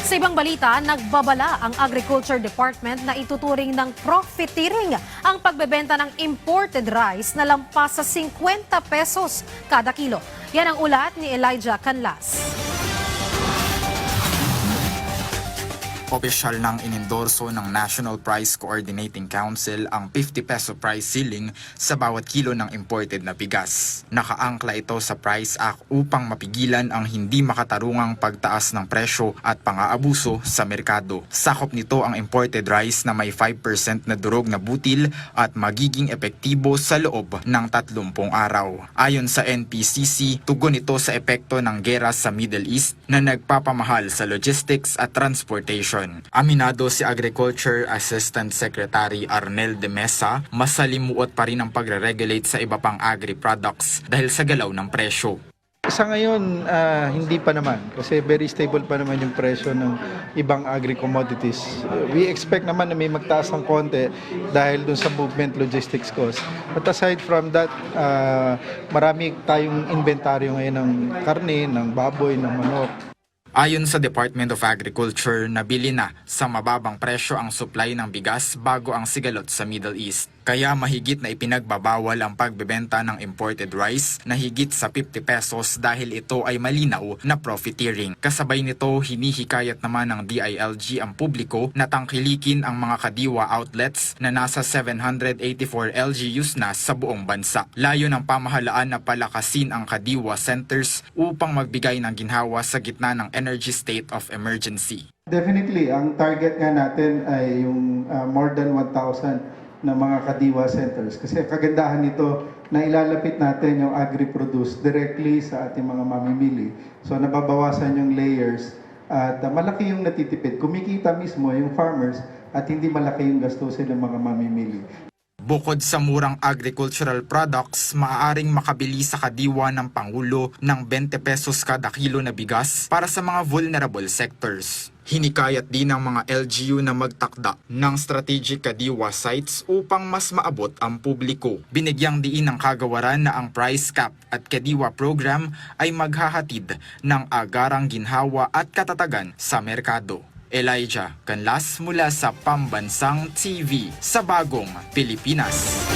Sa ibang balita, nagbabala ang Agriculture Department na ituturing ng profiteering ang pagbebenta ng imported rice na lampas sa 50 pesos kada kilo. Yan ang ulat ni Elijah Canlas. Opisyal nang inendorso ng National Price Coordinating Council ang 50 peso price ceiling sa bawat kilo ng imported na bigas. Nakaangkla ito sa Price Act upang mapigilan ang hindi makatarungang pagtaas ng presyo at pang-aabuso sa merkado. Sakop nito ang imported rice na may 5% na durog na butil at magiging epektibo sa loob ng 30 araw. Ayon sa NPCC, tugon ito sa epekto ng gera sa Middle East na nagpapamahal sa logistics at transportation. Aminado si Agriculture Assistant Secretary Arnel de Mesa, masalimuot pa rin ang pagre-regulate sa iba pang agri-products dahil sa galaw ng presyo. Sa ngayon, hindi pa naman kasi very stable pa naman yung presyo ng ibang agri-commodities. We expect naman na may magtaas ng konti dahil dun sa movement logistics cost. But aside from that, marami tayong inventaryo ngayon ng karne, ng baboy, ng manok. Ayon sa Department of Agriculture, nabili na sa mababang presyo ang supply ng bigas bago ang sigalot sa Middle East. Kaya mahigit na ipinagbabawal ang pagbebenta ng imported rice na higit sa 50 pesos dahil ito ay malinaw na profiteering. Kasabay nito, hinihikayat naman ng DILG ang publiko na tangkilikin ang mga kadiwa outlets na nasa 784 LGUs na sa buong bansa. Layo ng pamahalaan na palakasin ang kadiwa centers upang magbigay ng ginhawa sa gitna ng energy state of emergency. Definitely, ang target nga natin ay yung more than 1,000 na mga kadiwa centers. Kasi kagandahan nito na ilalapit natin yung agri-produce directly sa ating mga mamimili. So nababawasan yung layers at malaki yung natitipid. Kumikita mismo yung farmers at hindi malaki yung gastusin ng mga mamimili. Bukod sa murang agricultural products, maaaring makabili sa kadiwa ng Pangulo ng 20 pesos kada kilo na bigas para sa mga vulnerable sectors. Hinikayat din ng mga LGU na magtakda ng strategic kadiwa sites upang mas maabot ang publiko. Binigyang diin ng kagawaran na ang price cap at kadiwa program ay maghahatid ng agarang ginhawa at katatagan sa merkado. Elijah Canlas mula sa Pambansang TV sa Bagong Pilipinas.